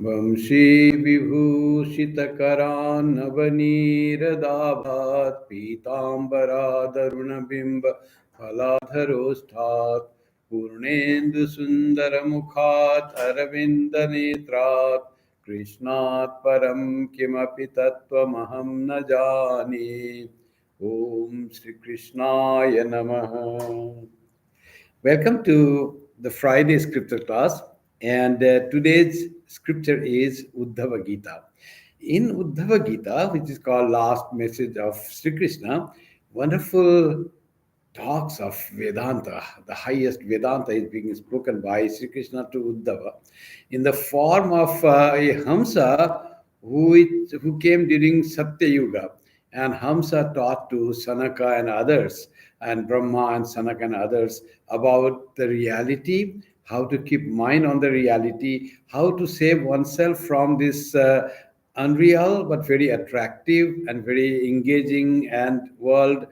Vamshi Vibhushitakaran Navaneeradabhat Pitambara Darunabimba Phaladharosthat Purnendu Sundaramukhat Aravinda Netrat Krishnat Param Kimapi Tattvamaham na jani. Om Shri Krishnaya Namaha. Welcome to the Friday scripture class, and today's scripture is Uddhava Gita. In Uddhava Gita, which is called Last Message of Sri Krishna, wonderful talks of Vedanta. The highest Vedanta is being spoken by Sri Krishna to Uddhava in the form of a Hamsa who came during Satya Yuga. And Hamsa taught to Sanaka and others, and Brahma and Sanaka and others about the reality, how to keep mind on the reality, how to save oneself from this unreal but very attractive and very engaging and world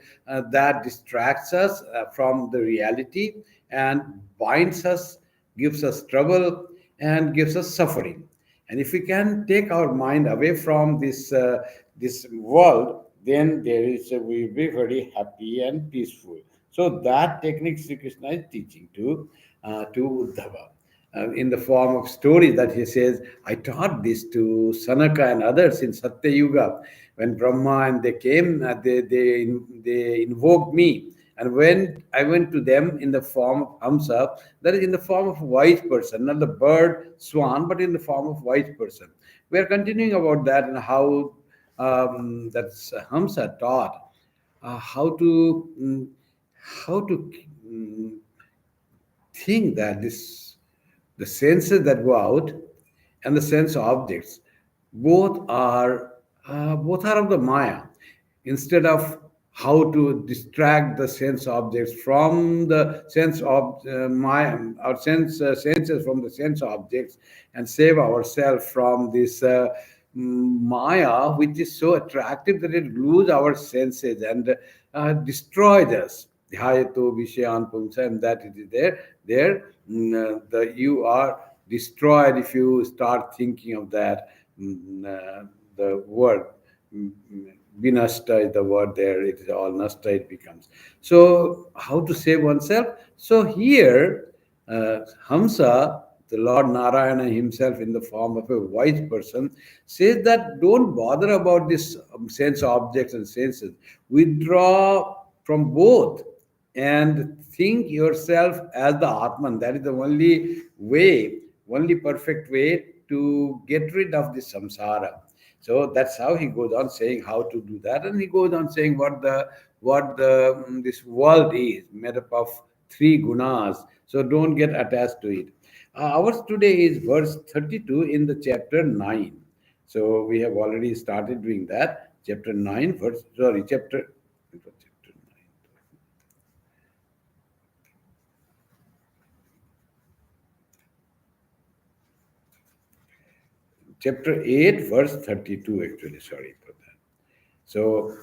that distracts us from the reality and binds us, gives us trouble, and gives us suffering. And if we can take our mind away from this world, then we'll be very happy and peaceful. So that technique Sri Krishna is teaching to Uddhava. In the form of story that he says, I taught this to Sanaka and others in Satya Yuga. When Brahma and they came, they invoked me. And when I went to them in the form of Hamsa, that is in the form of a wise person, not the bird, swan, but in the form of wise person. We are continuing about that and how that's Hamsa taught how to mm, think that the senses that go out and the sense objects both are both are of the Maya. Instead of how to distract the sense objects from the sense of Maya, our senses from the sense objects, and save ourselves from this Maya, which is so attractive that it glues our senses and destroys us. Dhyayato Vishayan Pumsa, and that it is you are destroyed if you start thinking of that. The word vinashta is the word there. It is all nasta. It becomes so. How to save oneself? So here, Hamsa, the Lord Narayana himself, in the form of a wise person, says that don't bother about this sense objects and senses. Withdraw from both and think yourself as the Atman. That is the only way, only perfect way to get rid of this samsara. So that's how he goes on saying how to do that, and he goes on saying what this world is made up of three gunas. So don't get attached to it. Ours today is verse 32 in the chapter 9. So we have already started doing that. Chapter 9, verse sorry, chapter 9. Chapter 8, verse 32, actually, sorry for that. So,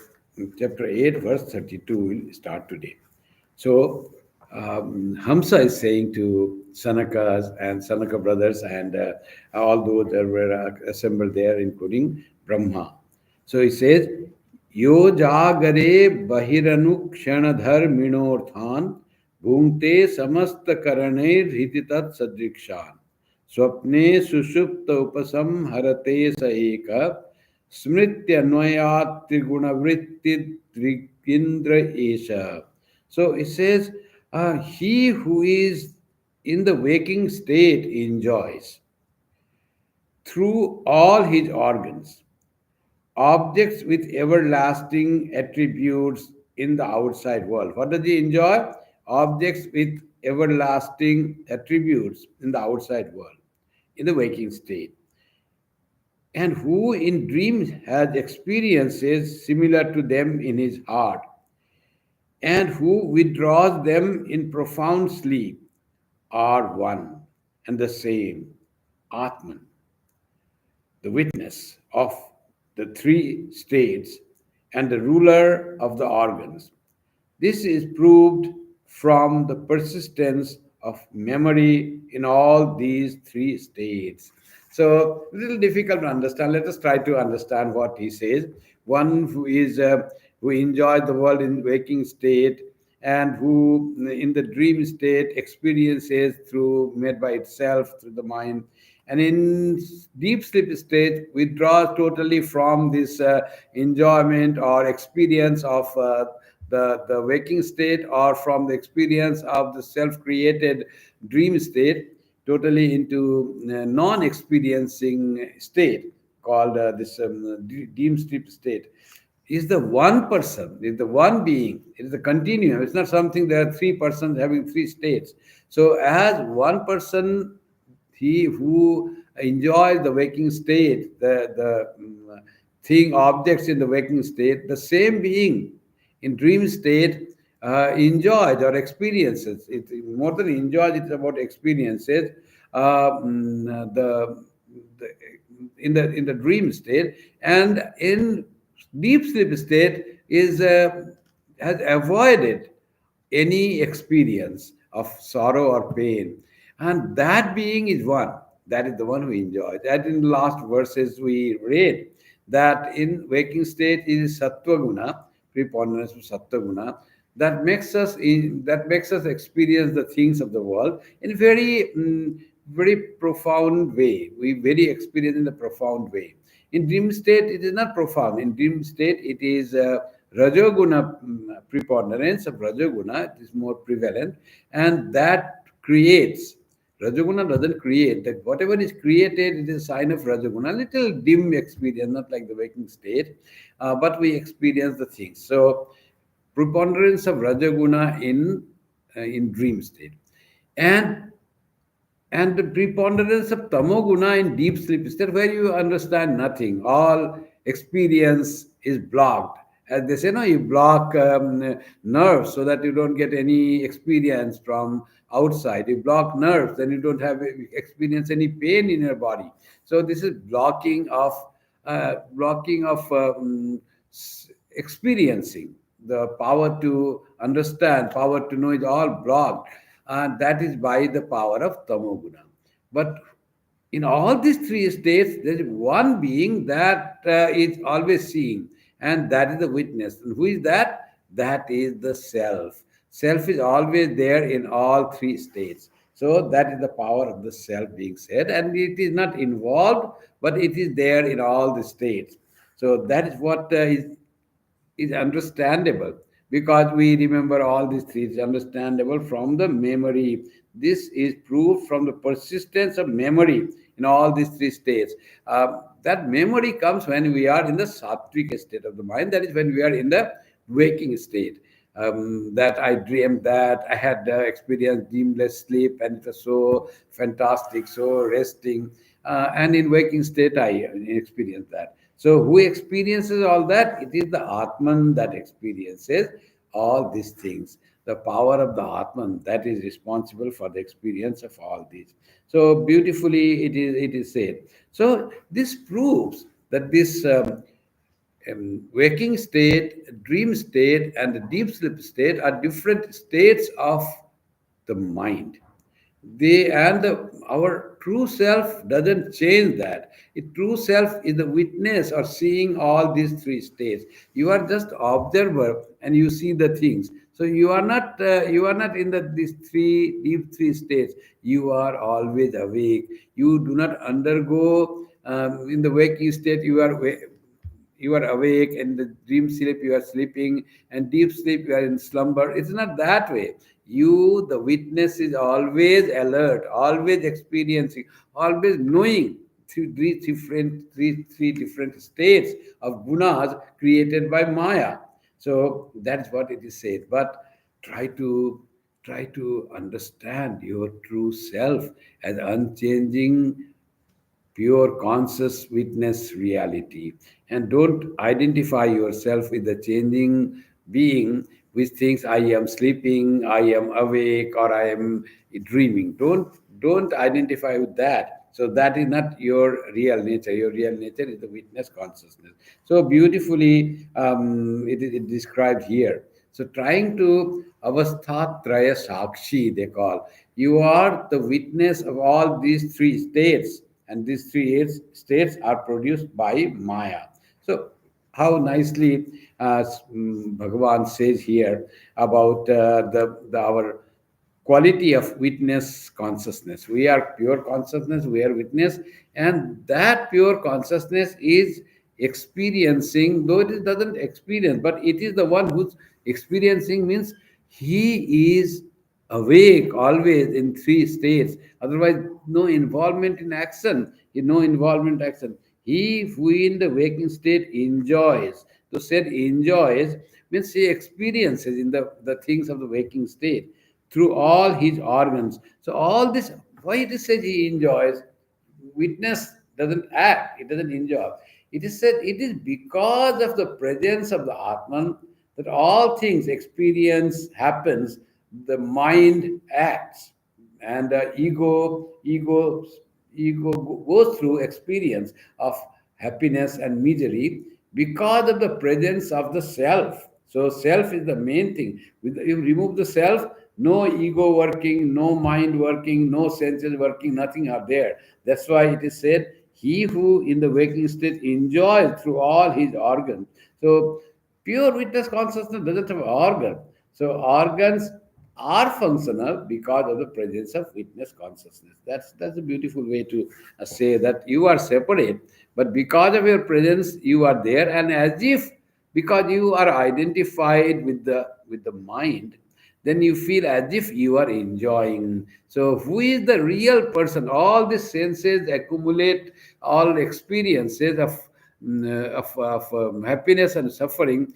chapter 8, verse 32 will start today. So, Hamsa is saying to Sanakas and Sanaka brothers and all those that were assembled there, including Brahma. So, he says, Yo jagare bahiranu kshanadhar minorthan bhungte samasta karane rhititat sadrikshan. स्वप्ने सुषुप्त उपसंहरते स एक स्मृत्यन्वयात् त्रिगुणवृत्ति त्रिगिंद्र एष. So it says, he who is in the waking state enjoys through all his organs objects with everlasting attributes in the outside world. What does he enjoy? Objects with everlasting attributes in the outside world, in the waking state. And who in dreams has experiences similar to them in his heart, and who withdraws them in profound sleep, are one and the same Atman, the witness of the three states and the ruler of the organs. This is proved from the persistence of memory in all these three states. So a little difficult to understand. Let us try to understand what he says. One who enjoys the world in waking state, and who in the dream state experiences through made by itself through the mind, and in deep sleep state withdraws totally from this enjoyment or experience of the waking state, or from the experience of the self created dream state, totally into non-experiencing state called deep sleep state. Is the one person, is the one being, it is a continuum. It's not something there are three persons having three states. So as one person, he who enjoys the waking state, the thing, objects in the waking state, the same being in dream state enjoys or experiences. It more than enjoys, it's about experiences. The in the dream state, and in deep sleep state is has avoided any experience of sorrow or pain, and that being is one. That is the one who enjoys. That in the last verses we read that in waking state is sattva guna, preponderance of sattva guna, that makes us experience the things of the world in very profound way. We very experience in a profound way. In dream state, it is not profound. In dream state, it is rajoguna, preponderance of rajoguna. It is more prevalent, and that creates. Rajoguna doesn't create. That whatever is created, it is a sign of rajoguna. Little dim experience, not like the waking state, but we experience the things. So preponderance of rajaguna in dream state, and the preponderance of tamoguna in deep sleep state, where you understand nothing. All experience is blocked. As they say, no, you block nerves so that you don't get any experience from outside. You block nerves, then you don't have experience any pain in your body. So this is blocking of experiencing. The power to understand, power to know is all blocked, and that is by the power of tamoguna. But in all these three states, there is one being that is always seeing, and that is the witness. And who is that? That is the self. Self is always there in all three states. So that is the power of the self being said, and it is not involved, but it is there in all the states. So that is what is understandable, because we remember all these three. It's understandable from the memory. This is proved from the persistence of memory in all these three states. That memory comes when we are in the sattvic state of the mind. That is when we are in the waking state. That I dreamed that I had experienced dreamless sleep, and it was so fantastic, so resting. And in waking state, I experienced that. So, who experiences all that? It is the Atman that experiences all these things. The power of the Atman that is responsible for the experience of all these. So, beautifully it is said. So, this proves that this waking state, dream state, and the deep sleep state are different states of the mind. Our true self doesn't change that. True self is the witness or seeing all these three states. You are just observer, and you see the things. So you are not in these three deep three states. You are always awake. You do not undergo in the waking state. You are awake, and the dream sleep you are sleeping, and deep sleep you are in slumber. It's not that way. You, the witness, is always alert, always experiencing, always knowing three different states of gunas created by Maya. So that's what it is said. But try to try to understand your true self as unchanging, pure conscious witness reality, and don't identify yourself with the changing being which thinks I am sleeping, I am awake, or I am dreaming. Don't identify with that. So that is not your real nature. Your real nature is the witness consciousness. So beautifully it described here. So trying to avasthatraya sakshi, they call. You are the witness of all these three states, and these states are produced by Maya. So, how nicely Bhagavan says here about our quality of witness consciousness. We are pure consciousness, we are witness, and that pure consciousness is experiencing, though it doesn't experience, but it is the one who's experiencing, means he is awake always in three states. Otherwise, no involvement in action, no involvement in action. He who in the waking state enjoys. To say enjoys means he experiences in the things of the waking state through all his organs. So all this, why it is said he enjoys? Witness doesn't act, it doesn't enjoy. It is said it is because of the presence of the Atman that all things experience happens. The mind acts, and ego goes through experience of happiness and misery because of the presence of the self. So self is the main thing. You remove the self, no ego working, no mind working, no senses working, nothing are there. That's why it is said, he who in the waking state enjoys through all his organs. So pure witness consciousness doesn't have organ. So organs are functional because of the presence of witness consciousness. That's a beautiful way to say that you are separate, but because of your presence, you are there, and as if because you are identified with the mind, then you feel as if you are enjoying. So who is the real person? All these senses accumulate all experiences of happiness and suffering.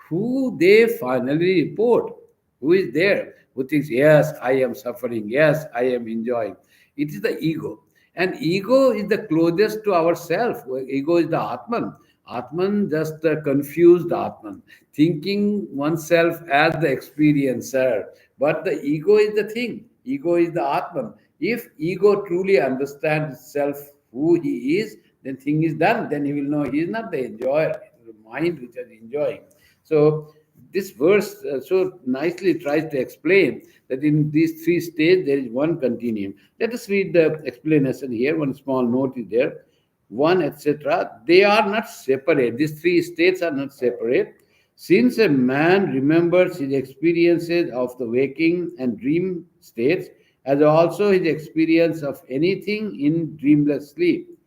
Who they finally report? Who is there who thinks, yes, I am suffering, yes, I am enjoying? It is the ego. And ego is the closest to ourself. Ego is the Atman. Atman, just the confused Atman, thinking oneself as the experiencer. But the ego is the thing. Ego is the Atman. If ego truly understands itself who he is, then thing is done. Then he will know he is not the enjoyer. It is the mind which is enjoying. So this verse so nicely tries to explain that in these three stages there is one continuum. Let us read the explanation here. One small note is there. One, etc. They are not separate. These three states are not separate. Since a man remembers his experiences of the waking and dream states, as also his experience of anything in dreamless sleep,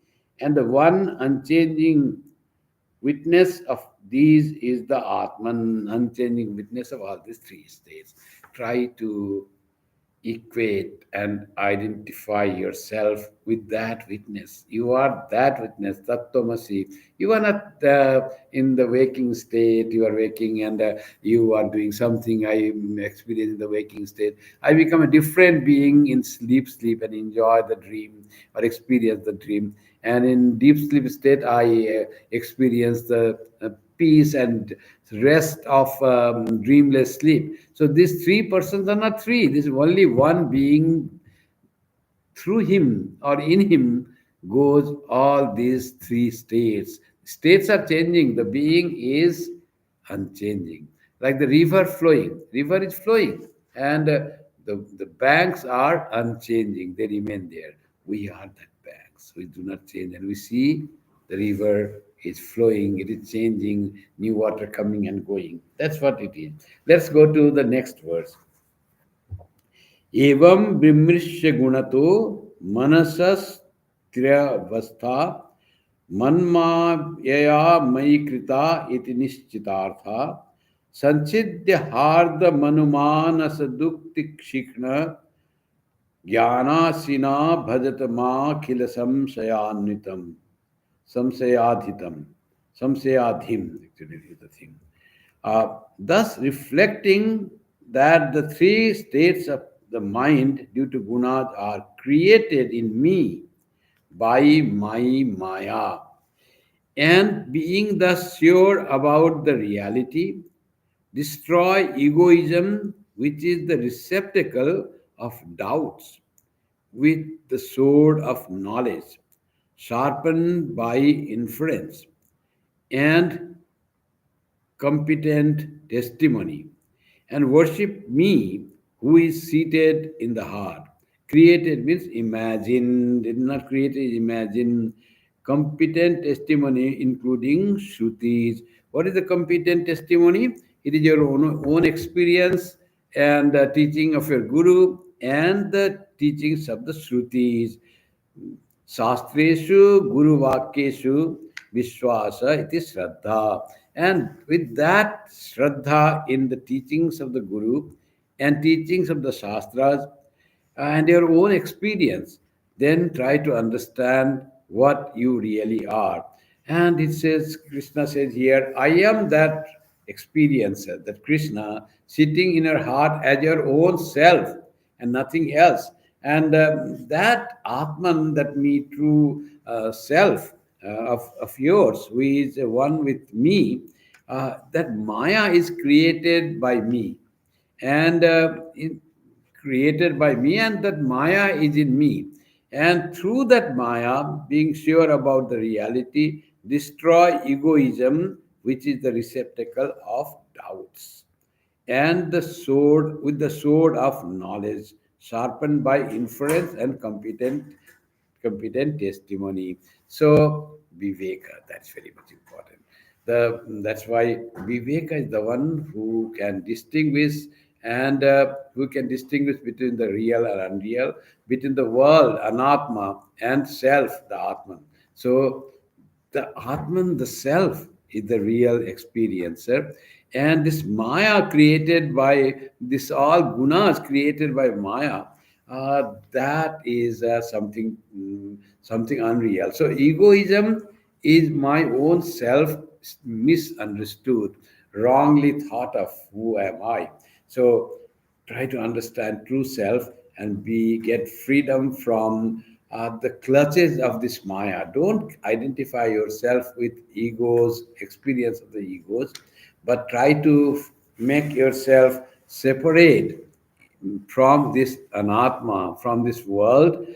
and the one unchanging witness of these is the Atman, unchanging witness of all these three states. Try to equate and identify yourself with that witness. You are that witness, Tattvamasi. You are not in the waking state, you are waking and you are doing something. I am experiencing the waking state. I become a different being in sleep, and enjoy the dream or experience the dream. And in deep sleep state, I experience the peace and rest of dreamless sleep. So these three persons are not three. This is only one being. Through him or in him goes all these three states. States are changing. The being is unchanging. Like the river flowing. River is flowing. And the banks are unchanging. They remain there. We are that banks. We do not change. And we see the river is flowing. It is changing. New water coming and going. That's what it is. Let's go to the next verse. एवं विमृश्य गुणतो मनसस्त्र्यवस्था मन्मायया मयि कृता इति निश्चितार्था संचिद्य हार्द मनुमानस दुक्ति क्षिक्ण ज्ञानासिना भजत माखिल संशयान्वितम संशयाधितम संशयाधिम actually is the thing. Thus reflecting that the three states of the mind due to gunas are created in me by my maya, and being thus sure about the reality, destroy egoism, which is the receptacle of doubts, with the sword of knowledge, sharpened by inference and competent testimony, and worship me who is seated in the heart, Created means imagined, it is not created, imagine. Competent testimony, including Shrutis. What is the competent testimony? It is your own experience and the teaching of your Guru and the teachings of the Shrutis. Shastreshu Guru Vakyeshu Vishwasa iti Shraddha. And with that Shraddha in the teachings of the Guru and teachings of the Shastras and your own experience, then try to understand what you really are. And it says, Krishna says here, I am that experiencer, that Krishna sitting in your heart as your own self and nothing else. And that Atman, that me, true self of yours, who is one with me, that Maya is created by me. And created by me, and that Maya is in me. And through that Maya, being sure about the reality, destroy egoism, which is the receptacle of doubts, and the sword with the sword of knowledge, sharpened by inference and competent testimony. So Viveka, that's very much important. That's why Viveka is the one who can distinguish, and who can distinguish between the real and unreal, between the world, anatma, and self, the atman. So the Atman, the self, is the real experiencer. And this Maya created by this all gunas created by Maya, that is something unreal. So egoism is my own self misunderstood, wrongly thought of who am I. So try to understand true self and be get freedom from the clutches of this Maya. Don't identify yourself with egos, experience of the egos, but try to make yourself separate from this anatma, from this world.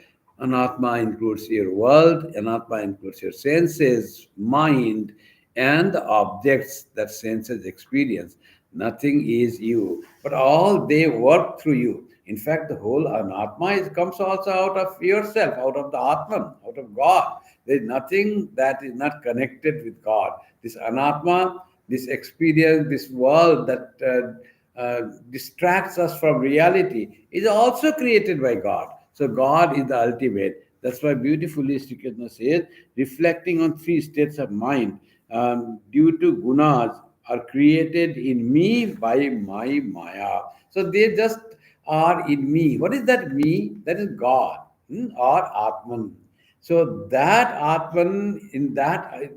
Anatma includes your world, anatma includes your senses, mind, and the objects that senses experience. Nothing is you, but all they work through you. In fact, the whole anatma comes also out of yourself, out of the Atman, out of God. There is nothing that is not connected with God. This anatma, this experience, this world that distracts us from reality is also created by God. So God is the ultimate. That's why beautifully Sri Krishna says, reflecting on three states of mind due to gunas are created in me by my Maya. So they just are in me. What is that me? That is God, or Atman. So that Atman, in that,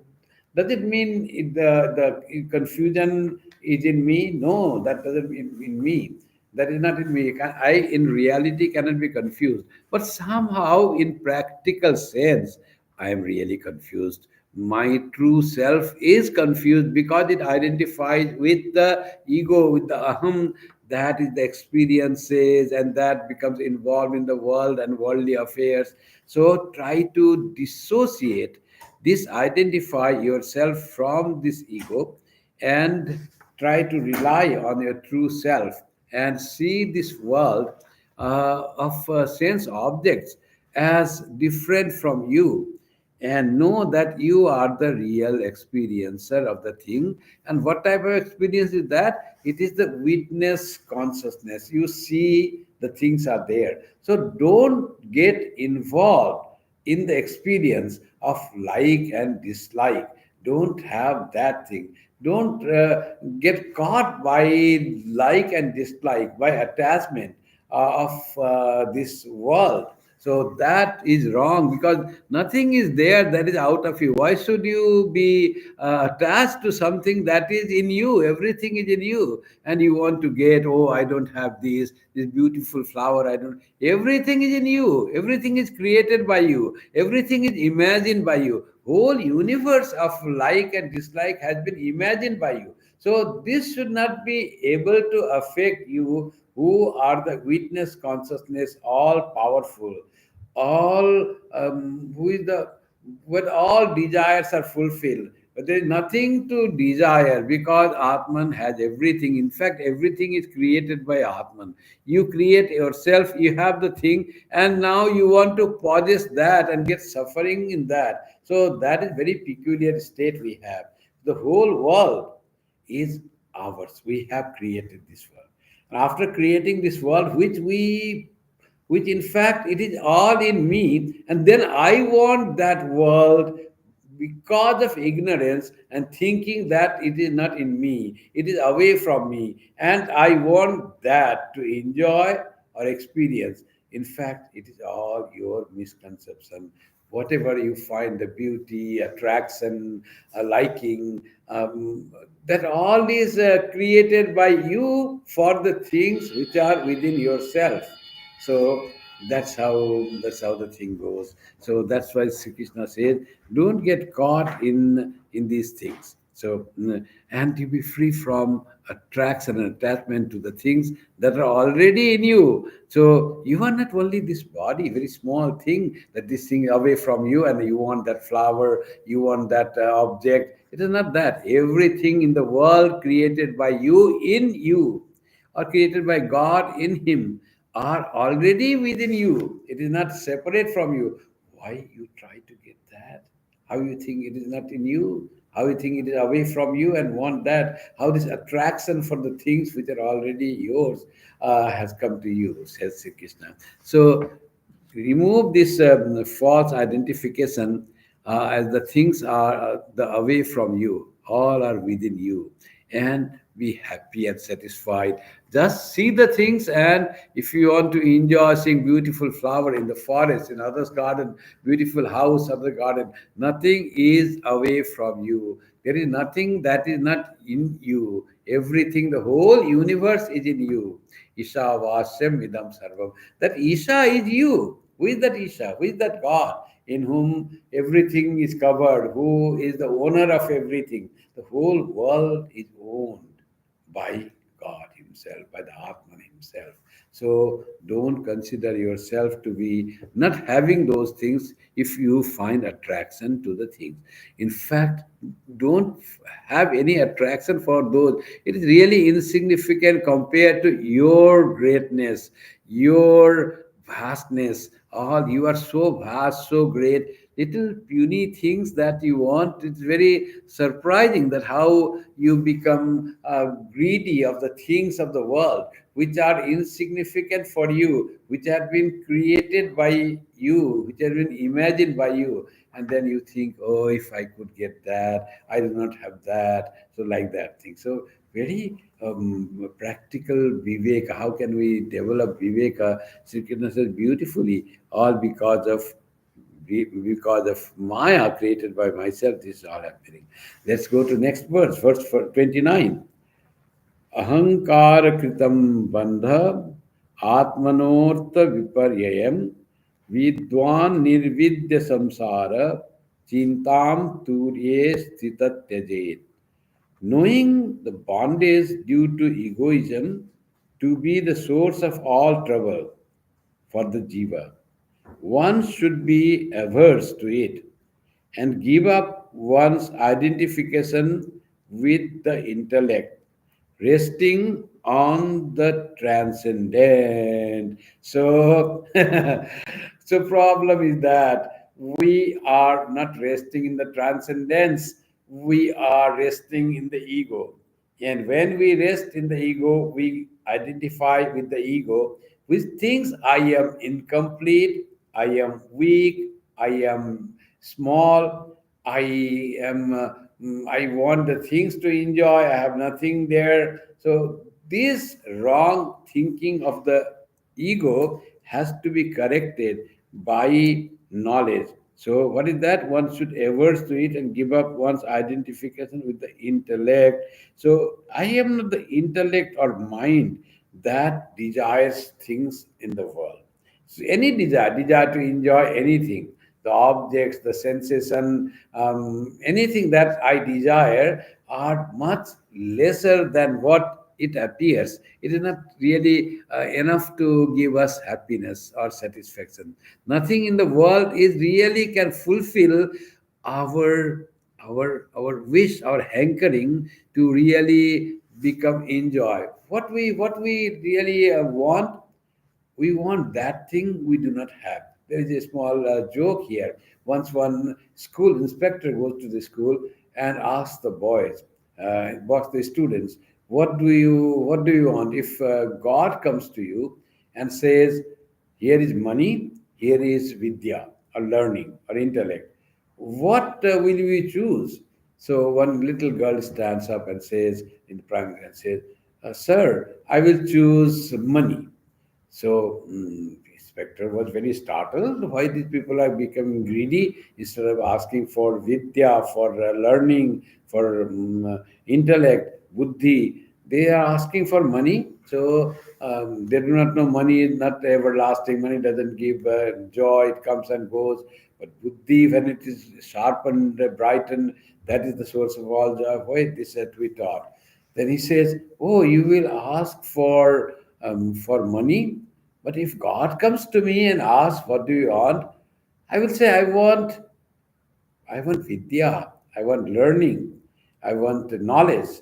does it mean the confusion is in me? No, that doesn't mean in me. That is not in me. I, in reality, cannot be confused. But somehow, in practical sense, I am really confused. My true self is confused because it identifies with the ego, with the aham, that is the experiences, and that becomes involved in the world and worldly affairs. So try to dissociate this, identify yourself from this ego, and try to rely on your true self and see this world of sense objects as different from you, and know that you are the real experiencer of the thing. And what type of experience is that? It is the witness consciousness. You see the things are there. So don't get involved in the experience of like and dislike. Don't have that thing. Don't get caught by like and dislike, by attachment of this world. So that is wrong, because nothing is there that is out of you. Why should you be attached to something that is in you? Everything is in you, and you want to get, oh, I don't have this beautiful flower. I don't. Everything is in you. Everything is created by you. Everything is imagined by you. Whole universe of like and dislike has been imagined by you. So this should not be able to affect you, who are the witness consciousness, all powerful, all who is the when all desires are fulfilled, There is nothing to desire because Atman has everything. In fact, everything is created by Atman. You create yourself, you have the thing, and now you want to possess that and get suffering in that. So that is very peculiar state we have. The whole world is ours. We have created this world. And after creating this world, which in fact it is all in me, and then I want that world because of ignorance and thinking that it is not in me, it is away from me, and I want that to enjoy or experience. In fact, it is all your misconception. Whatever you find the beauty, attraction, liking, that all is created by you for the things which are within yourself. So that's how the thing goes. So that's why Sri Krishna says, don't get caught in these things. So and to be free from attraction and attachment to the things that are already in you. So you are not only this body, very small thing, that this thing away from you, and you want that flower, you want that object. It is not that. Everything in the world created by you in you, or created by God in Him, are already within you. It is not separate from you. Why you try to get that? How you think it is not in you? How you think it is away from you and want that? How this attraction for the things which are already yours has come to you, says Sri Krishna. So remove this false identification as the things are the away from you, all are within you, and be happy and satisfied. Just see the things, and if you want to enjoy seeing beautiful flower in the forest, in others garden, beautiful house, other garden, nothing is away from you. There is nothing that is not in you. Everything, the whole universe is in you. Isha Vasyam Idam Sarvam. That Isha is you. Who is that Isha? Who is that God in whom everything is covered? Who is the owner of everything? The whole world is owned by God Himself, by the Atman Himself. So don't consider yourself to be not having those things if you find attraction to the things. In fact, don't have any attraction for those. It is really insignificant compared to your greatness, your vastness. All you are so vast, so great. Little puny things that you want. It's very surprising that how you become greedy of the things of the world, which are insignificant for you, which have been created by you, which have been imagined by you, and then you think, oh, if I could get that, I do not have that. So like that thing. So very practical viveka. How can we develop viveka? Sri Krishna says beautifully, all because of Maya created by myself, this is all happening. Let's go to next verse for 29. Ahankara kritam bandha atmanortha viparyayam vidwan nirvidya samsara chintam turye stita tyajet. Knowing the bondage due to egoism to be the source of all trouble for the jiva, one should be averse to it and give up one's identification with the intellect, resting on the transcendent. So, so problem is that we are not resting in the transcendence. We are resting in the ego. And when we rest in the ego, we identify with the ego, which thinks I am incomplete, I am weak, I am small, I am, I want the things to enjoy, I have nothing there. So, this wrong thinking of the ego has to be corrected by knowledge. So, what is that? One should averse to it and give up one's identification with the intellect. So, I am not the intellect or mind that desires things in the world. So any desire to enjoy anything, the objects, the sensation, anything that I desire are much lesser than what it appears. It is not really enough to give us happiness or satisfaction. Nothing in the world is really can fulfill our our wish, our hankering to really become enjoy. What we really want, we want that thing we do not have. There is a small joke here. Once one school inspector goes to the school and asks the boys, asks the students, what do you want? If God comes to you and says, here is money, here is vidya, or learning, or intellect, what will we choose? So one little girl stands up and says, in the primary, and says, Sir, I will choose money. So Inspector was very startled. Why these people are becoming greedy instead of asking for vidya, for learning, for intellect, buddhi? They are asking for money. So they do not know money is not everlasting. Money doesn't give joy. It comes and goes. But buddhi, when it is sharpened, brightened, that is the source of all joy. Why this that we taught? Then he says, "Oh, you will ask for money, but if God comes to me and asks, what do you want? I will say, I want vidya, I want learning, I want knowledge,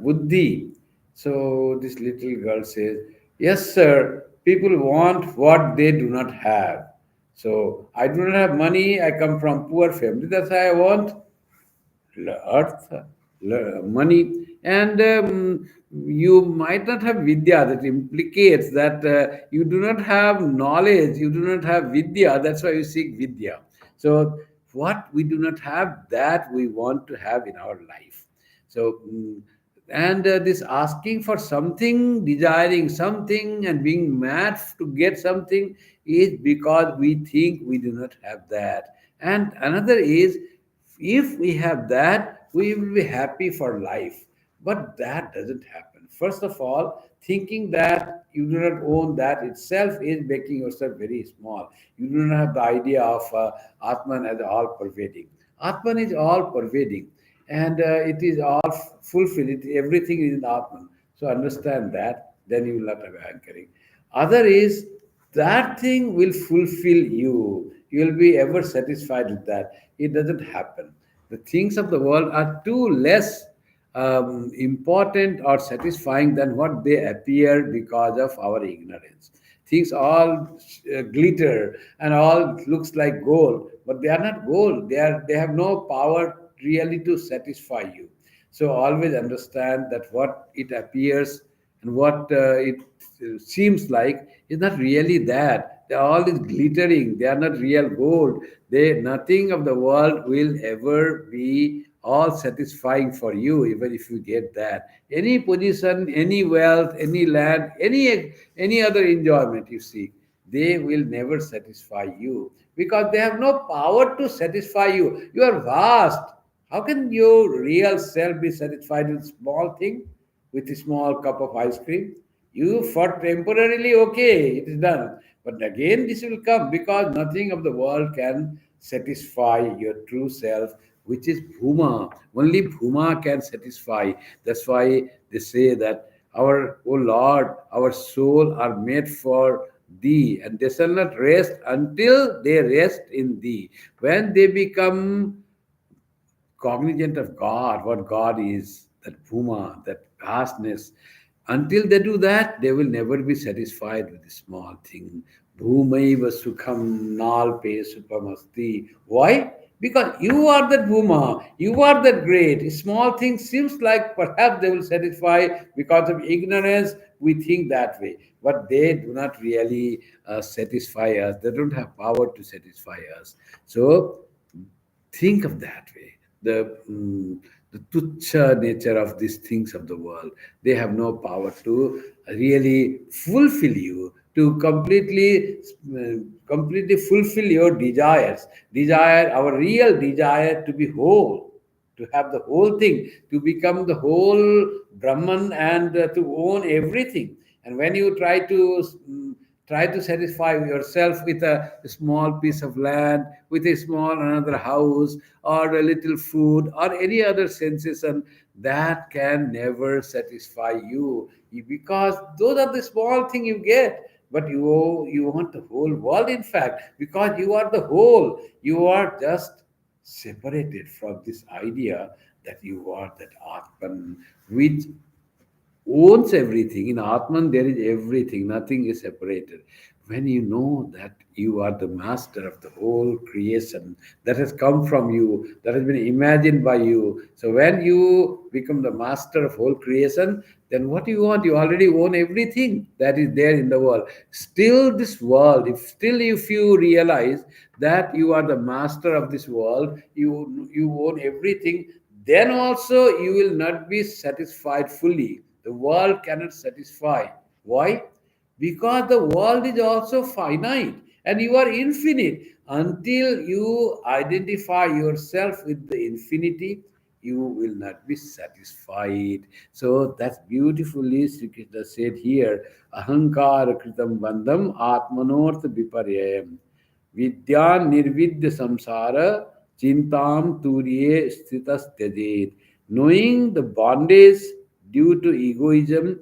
buddhi." So this little girl says, "Yes, sir, people want what they do not have. So I do not have money, I come from poor family, that's why I want earth, money, and you might not have vidya. That implicates that you do not have knowledge, you do not have vidya. That's why you seek vidya. So, what we do not have, that we want to have in our life. So, and this asking for something, desiring something, and being mad to get something is because we think we do not have that. And another is, if we have that, we will be happy for life. But that doesn't happen. First of all, thinking that you do not own that itself is making yourself very small. You do not have the idea of Atman as all pervading. Atman is all pervading, and it is all fulfilled. Everything is in Atman. So understand that, then you will not have anchoring. Other is, that thing will fulfill you. You will be ever satisfied with that. It doesn't happen. The things of the world are too less important or satisfying than what they appear because of our ignorance. Things all glitter and all looks like gold, but they are not gold. They have no power really to satisfy you. So always understand that what it appears and what it seems like is not really that. They all is glittering. They are not real gold. They Nothing of the world will ever be all satisfying for you, even if you get that. Any position, any wealth, any land, any other enjoyment you seek, they will never satisfy you because they have no power to satisfy you. You are vast. How can your real self be satisfied with small thing, with a small cup of ice cream? You for temporarily, okay, it is done. But again, this will come because nothing of the world can satisfy your true self, which is Bhuma. Only Bhuma can satisfy. That's why they say that our, O Lord, our soul are made for thee, and they shall not rest until they rest in thee. When they become cognizant of God, what God is, that Bhuma, that vastness. Until they do that, they will never be satisfied with the small thing. Bhumaiva sukham nalpe supamasti. Why? Because you are that Bhuma, you are that great. Small thing seems like perhaps they will satisfy because of ignorance. We think that way, but they do not really satisfy us. They don't have power to satisfy us. So think of that way. The tucha nature of these things of the world, they have no power to really fulfill you, to completely fulfill your desires. Desire, our real desire to be whole, to have the whole thing, to become the whole Brahman, and to own everything. And when you try to satisfy yourself with a small piece of land, with a small another house, or a little food, or any other sensation, that can never satisfy you because those are the small thing you get. But you want the whole world, in fact, because you are the whole. You are just separated from this idea that you are that Atman, which owns everything. In Atman, there is everything, nothing is separated. When you know that you are the master of the whole creation that has come from you, that has been imagined by you. So when you become the master of whole creation, then what do you want? You already own everything that is there in the world. Still, this world, if you realize that you are the master of this world, you own everything, then also you will not be satisfied fully. The world cannot satisfy. Why? Because the world is also finite and you are infinite. Until you identify yourself with the infinity, you will not be satisfied. So that's beautifully Sri Krishna said here, Ahankara Kritam Bandham Atmanorth Viparyayam. Vidya Nirvidya Samsara Chintam Turiye Sthitas Tyajet. Knowing the bondage due to egoism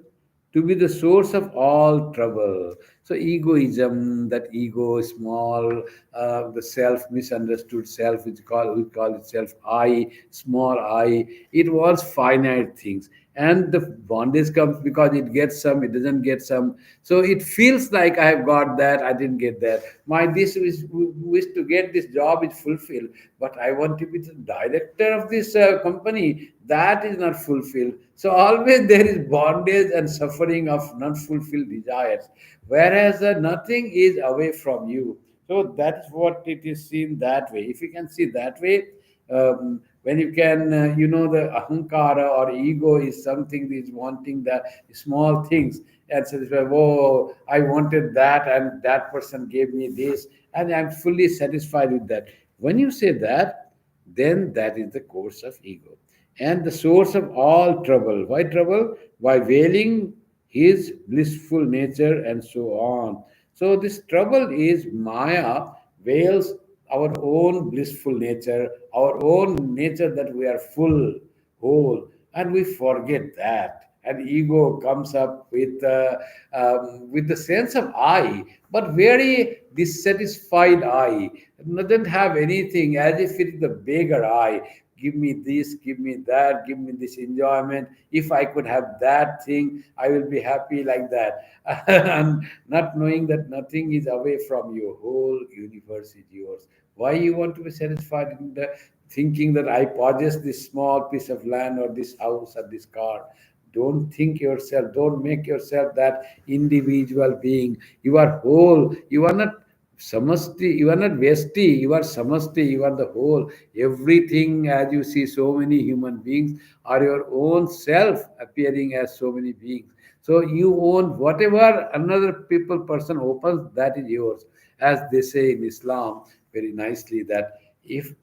to be the source of all trouble. So egoism, that ego, small, the self, misunderstood self, we call it self, I, small I. It wants finite things, and the bondage comes because it gets some, it doesn't get some. So it feels like I have got that, I didn't get that. My this wish to get this job is fulfilled, but I want to be the director of this company. That is not fulfilled. So always there is bondage and suffering of not fulfilled desires, whereas nothing is away from you. So that's what it is seen that way. If you can see that way, when you can, the ahankara or ego is something that is wanting the small things and says, oh, I wanted that and that person gave me this and I'm fully satisfied with that. When you say that, then that is the course of ego and the source of all trouble. Why trouble? By veiling his blissful nature and so on. So this trouble is Maya veils our own blissful nature, our own nature that we are full, whole, and we forget that. And ego comes up with the sense of I, but very dissatisfied I, doesn't have anything, as if it is the beggar I. Give me this, give me that, give me this enjoyment. If I could have that thing, I will be happy like that. And not knowing that nothing is away from you, whole universe is yours. Why you want to be satisfied in the thinking that I possess this small piece of land or this house or this car? Don't think yourself, don't make yourself that individual being. You are whole, you are not samasti, you are not vesti, you are samasti, you are the whole. Everything, as you see, so many human beings are your own self appearing as so many beings. So you own whatever another person opens, that is yours. As they say in Islam very nicely, that if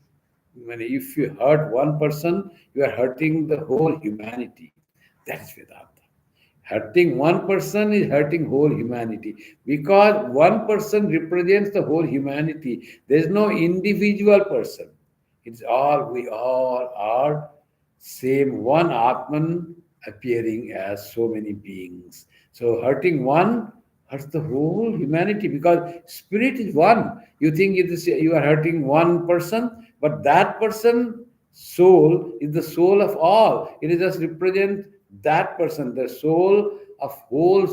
you hurt one person, you are hurting the whole humanity. That is Vedanta. Hurting one person is hurting whole humanity because one person represents the whole humanity. There is no individual person. It's all, we all are same one Atman appearing as so many beings. So hurting one hurts the whole humanity because spirit is one. You think you are hurting one person, but that person soul is the soul of all. It is just represent that person, the soul of whole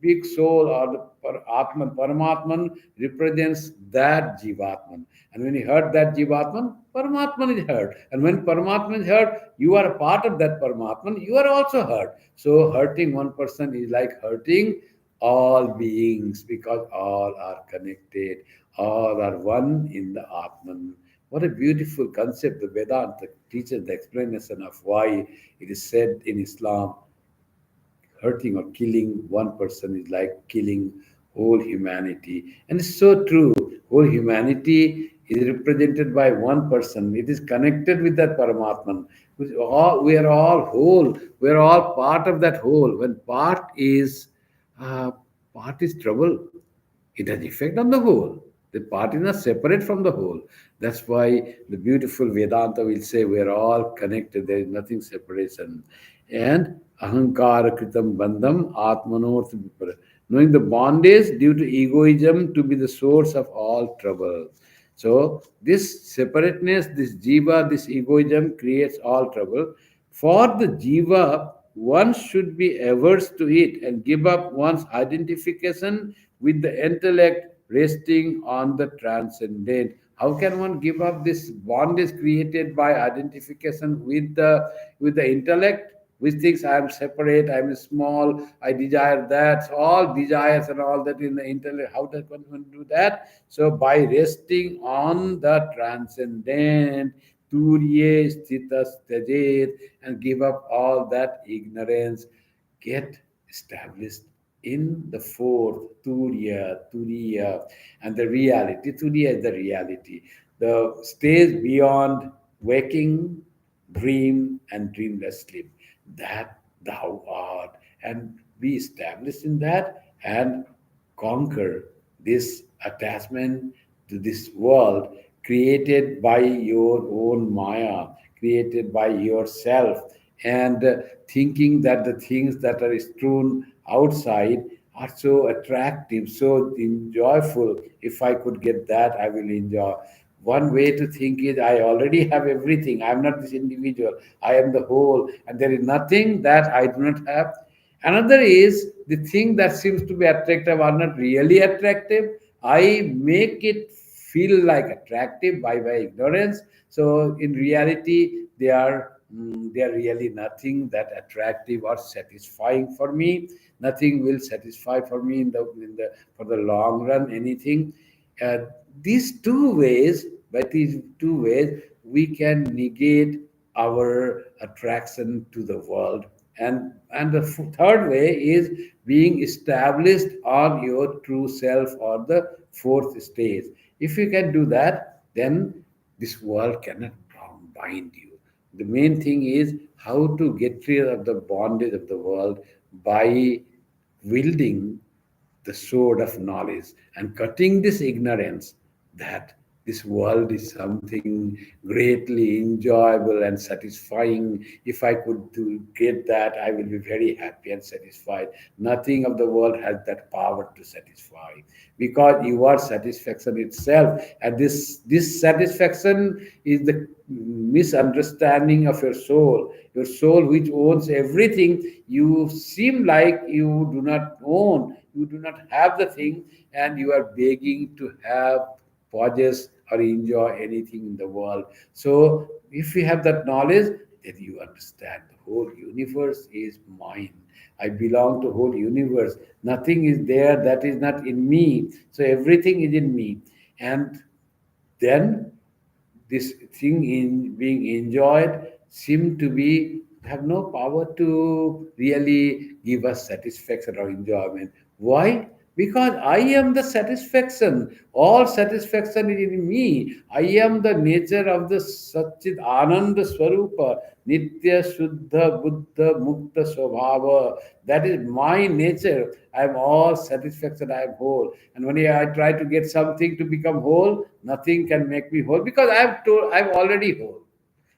big soul or the Atman, Paramatman represents that Jivatman. And when you hurt that Jivatman, Paramatman is hurt. And when Paramatman is hurt, you are a part of that Paramatman, you are also hurt. So hurting one person is like hurting all beings because all are connected, all are one in the Atman. What a beautiful concept the Vedanta teaches the explanation of why it is said in Islam hurting or killing one person is like killing whole humanity. And it's so true. Whole humanity is represented by one person. It is connected with that Paramatman. We are all whole. We are all part of that whole. When uh, part is trouble, it has effect on the whole. The part is not separate from the whole. That's why the beautiful Vedanta will say we are all connected. There is nothing separation. And ahankara kritam bandham atmanorth vipara. Knowing the bondage due to egoism to be the source of all trouble. So this separateness, this jiva, this egoism creates all trouble. For the jiva, one should be averse to it and give up one's identification with the intellect resting on the transcendent. How can one give up this bondage created by identification with the intellect, which thinks I am separate, I am small, I desire that. So all desires and all that in the intellect. How does one do that? So by resting on the transcendent, Turye Sthitas Tajet, and give up all that ignorance, get established in the fourth Turiya, and the reality. Turiya is the reality, the stage beyond waking, dream, and dreamless sleep. That thou art, and be established in that and conquer this attachment to this world created by your own Maya, created by yourself, and thinking that the things that are strewn outside are so attractive, so enjoyable. If I could get that, I will enjoy. One way to think is I already have everything. I am not this individual. I am the whole, and there is nothing that I do not have. Another is the thing that seems to be attractive are not really attractive. I make it feel like attractive by my ignorance. So in reality, they are really nothing that attractive or satisfying for me. Nothing will satisfy for me in the for the long run. Anything. Uh, these two ways, by these two ways, we can negate our attraction to the world. And the third way is being established on your true self, or the fourth stage. If you can do that, then this world cannot bind you. The main thing is how to get rid of the bondage of the world by wielding the sword of knowledge and cutting this ignorance that this world is something greatly enjoyable and satisfying. If I could get that, I will be very happy and satisfied. Nothing of the world has that power to satisfy, because you are satisfaction itself. And this satisfaction is the misunderstanding of your soul which owns everything. You seem like you do not own, you do not have the thing, and you are begging to have, possess, or enjoy anything in the world. So if you have that knowledge, then you understand the whole universe is mine. I belong to whole universe. Nothing is there that is not in me. So everything is in me. And then this thing in being enjoyed seem to be have no power to really give us satisfaction or enjoyment. Why? Because I am the satisfaction. All satisfaction is in me. I am the nature of the Satchit Ananda Swarupa, Nitya Shuddha Buddha Mukta Swabhava. That is my nature. I am all satisfaction, I am whole. And when I try to get something to become whole, nothing can make me whole, because I'm already whole.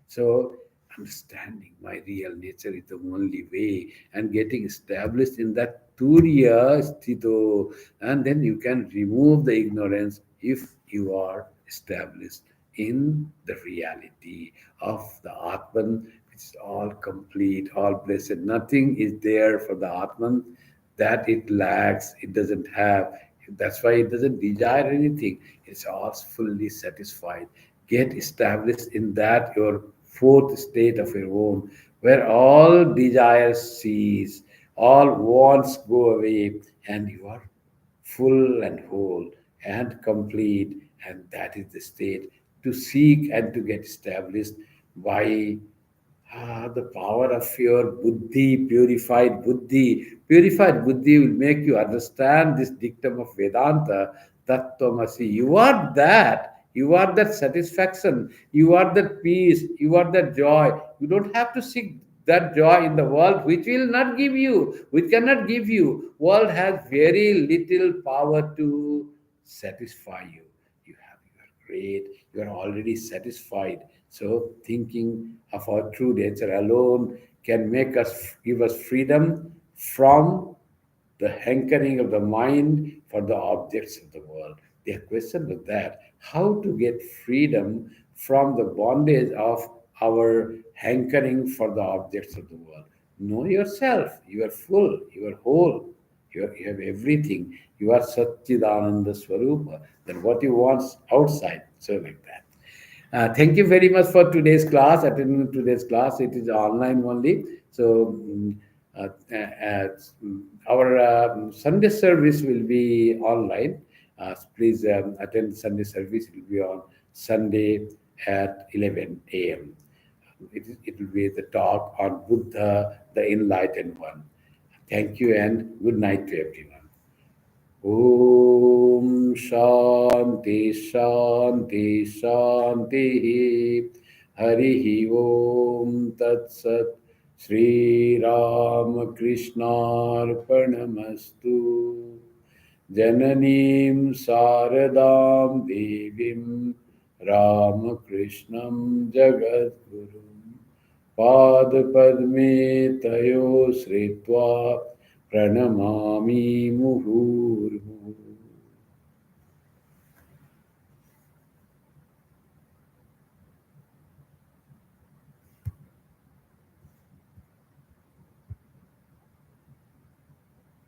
So understanding my real nature is the only way, and getting established in that Turiya Sthito, and then you can remove the ignorance if you are established in the reality of the Atman, which is all complete, all blessed. Nothing is there for the Atman that it lacks, it doesn't have. That's why it doesn't desire anything. It's all fully satisfied. Get established in that your fourth state of your own, where all desires cease, all wants go away, and you are full and whole and complete. And that is the state to seek and to get established by the power of your buddhi, purified buddhi. Purified buddhi will make you understand this dictum of Vedanta, Tattvamasi. You are that. You are that satisfaction. You are that peace. You are that joy. You don't have to seek that joy in the world, which will not give you, which cannot give you. World has very little power to satisfy you. You are great. You are already satisfied. So thinking of our true nature alone can make us, give us freedom from the hankering of the mind for the objects of the world. Their question was that how to get freedom from the bondage of our hankering for the objects of the world. Know yourself. You are full. You are whole. You have everything. You are Satchidananda Swarupa. Then what you want outside. So like that. Thank you very much for today's class. Attending today's class, it is online only. So uh, uh, uh, our Sunday service will be online. Please attend Sunday service. It will be on Sunday at 11 a.m. It will be the talk on Buddha, the enlightened one. Thank you and good night to everyone. Om Shanti Shanti Shanti Hari Om Tat Sat Sri Ramakrishna Arpanamastu Jananim Saradam Devim Ramakrishnam Jagadgurum Padpadme Tayo Sritva Pranamami Muhurmu